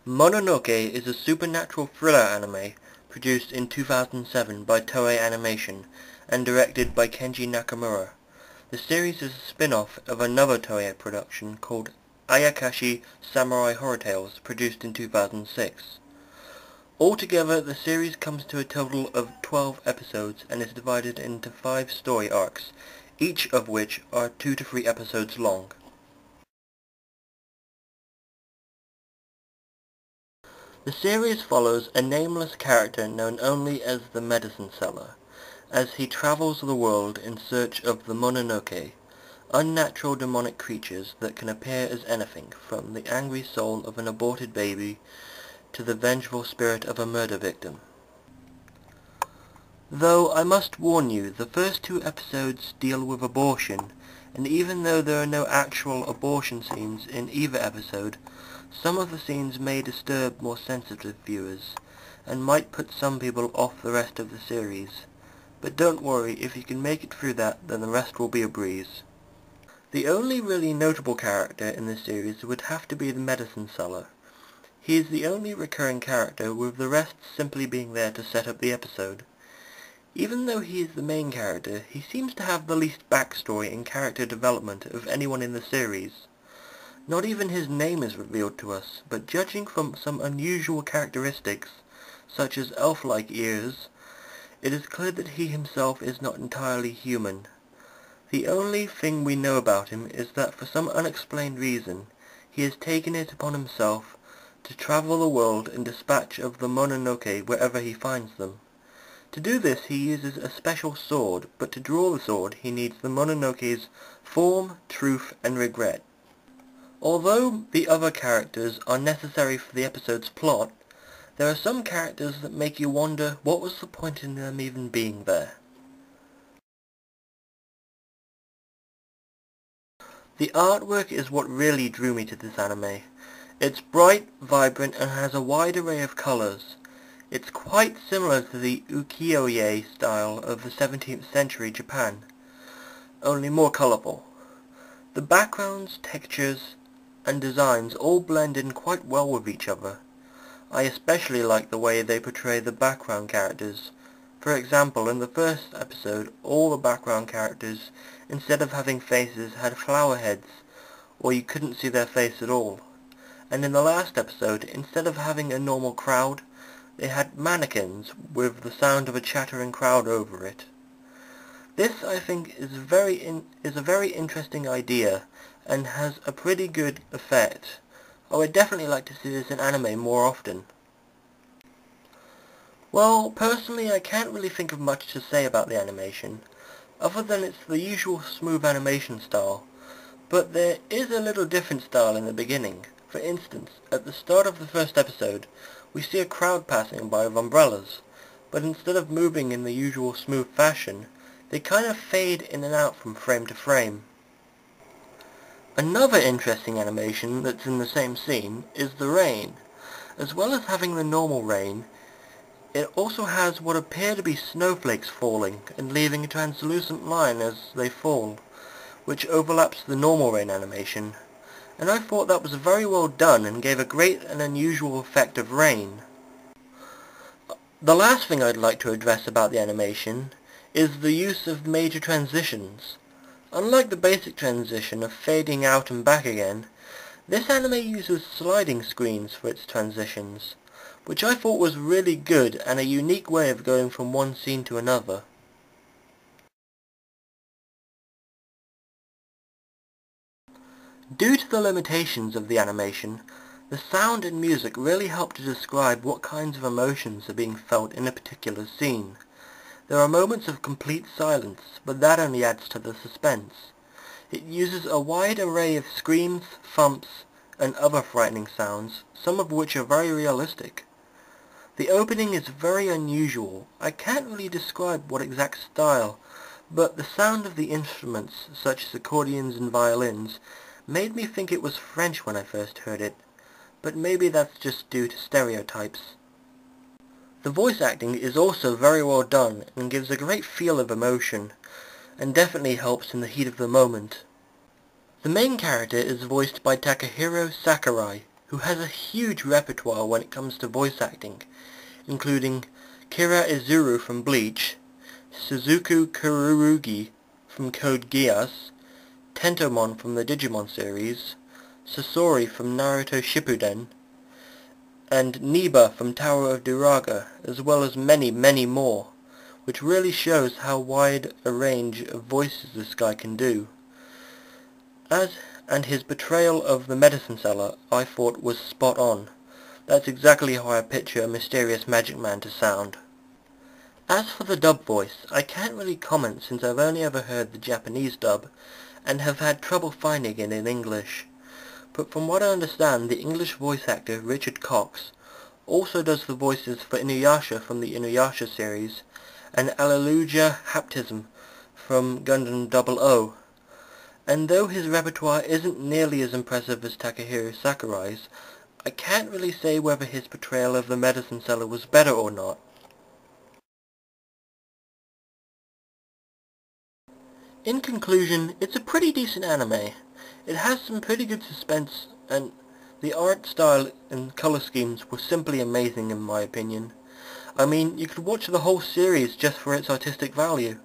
Mononoke is a supernatural thriller anime produced in 2007 by Toei Animation and directed by Kenji Nakamura. The series is a spin-off of another Toei production called Ayakashi Samurai Horror Tales, produced in 2006. Altogether, the series comes to a total of 12 episodes and is divided into 5 story arcs, each of which are 2 to 3 episodes long. The series follows a nameless character known only as the Medicine Seller, as he travels the world in search of the Mononoke, unnatural demonic creatures that can appear as anything from the angry soul of an aborted baby to the vengeful spirit of a murder victim. Though I must warn you, the first 2 episodes deal with abortion, and even though there are no actual abortion scenes in either episode, some of the scenes may disturb more sensitive viewers, and might put some people off the rest of the series. But don't worry, if you can make it through that, then the rest will be a breeze. The only really notable character in this series would have to be the Medicine Seller. He is the only recurring character, with the rest simply being there to set up the episode. Even though he is the main character, he seems to have the least backstory and character development of anyone in the series. Not even his name is revealed to us, but judging from some unusual characteristics, such as elf-like ears, it is clear that he himself is not entirely human. The only thing we know about him is that for some unexplained reason, he has taken it upon himself to travel the world in dispatch of the Mononoke wherever he finds them. To do this he uses a special sword, but to draw the sword he needs the Mononoke's form, truth, and regret. Although the other characters are necessary for the episode's plot, there are some characters that make you wonder what was the point in them even being there. The artwork is what really drew me to this anime. It's bright, vibrant, and has a wide array of colors. It's quite similar to the ukiyo-e style of the 17th century Japan, only more colorful. The backgrounds, textures, and designs all blend in quite well with each other. I especially like the way they portray the background characters. For example, in the first episode, all the background characters, instead of having faces, had flower heads, or you couldn't see their face at all. And in the last episode, instead of having a normal crowd, they had mannequins with the sound of a chattering crowd over it. This, I think, is a very interesting idea, and has a pretty good effect. I would definitely like to see this in anime more often. Well, personally I can't really think of much to say about the animation, other than it's the usual smooth animation style, but there is a little different style in the beginning. For instance, at the start of the first episode, we see a crowd passing by with umbrellas, but instead of moving in the usual smooth fashion, they kind of fade in and out from frame to frame. Another interesting animation that's in the same scene is the rain. As well as having the normal rain, it also has what appear to be snowflakes falling and leaving a translucent line as they fall, which overlaps the normal rain animation, and I thought that was very well done and gave a great and unusual effect of rain. The last thing I'd like to address about the animation is the use of major transitions. Unlike the basic transition of fading out and back again, this anime uses sliding screens for its transitions, which I thought was really good and a unique way of going from one scene to another. Due to the limitations of the animation, the sound and music really help to describe what kinds of emotions are being felt in a particular scene. There are moments of complete silence, but that only adds to the suspense. It uses a wide array of screams, thumps, and other frightening sounds, some of which are very realistic. The opening is very unusual. I can't really describe what exact style, but the sound of the instruments, such as accordions and violins, made me think it was French when I first heard it, but maybe that's just due to stereotypes. The voice acting is also very well done and gives a great feel of emotion, and definitely helps in the heat of the moment. The main character is voiced by Takahiro Sakurai, who has a huge repertoire when it comes to voice acting, including Kira Izuru from Bleach, Suzuku Kururugi from Code Geass, Tentomon from the Digimon series, Sasori from Naruto Shippuden, and Niba from Tower of Duraga, as well as many, many more, which really shows how wide a range of voices this guy can do. And his portrayal of the medicine seller, I thought, was spot on. That's exactly how I picture a mysterious magic man to sound. As for the dub voice, I can't really comment since I've only ever heard the Japanese dub, and have had trouble finding it in English. But from what I understand, the English voice actor Richard Cox also does the voices for Inuyasha from the Inuyasha series, and Alleluia Haptism from Gundam 00. And though his repertoire isn't nearly as impressive as Takahiro Sakurai's, I can't really say whether his portrayal of the medicine seller was better or not. In conclusion, it's a pretty decent anime. It has some pretty good suspense, and the art style and color schemes were simply amazing in my opinion. I mean, you could watch the whole series just for its artistic value.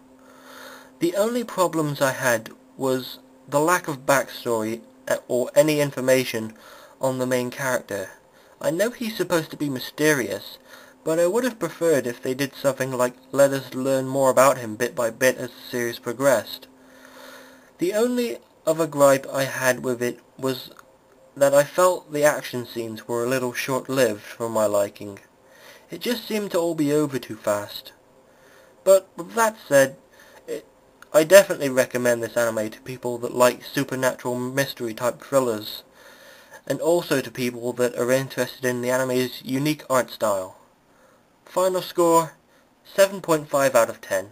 The only problems I had was the lack of backstory or any information on the main character. I know he's supposed to be mysterious, but I would have preferred if they did something like let us learn more about him bit by bit as the series progressed. The only other gripe I had with it was that I felt the action scenes were a little short-lived for my liking. It just seemed to all be over too fast. But with that said, I definitely recommend this anime to people that like supernatural mystery type thrillers, and also to people that are interested in the anime's unique art style. Final score, 7.5 out of 10.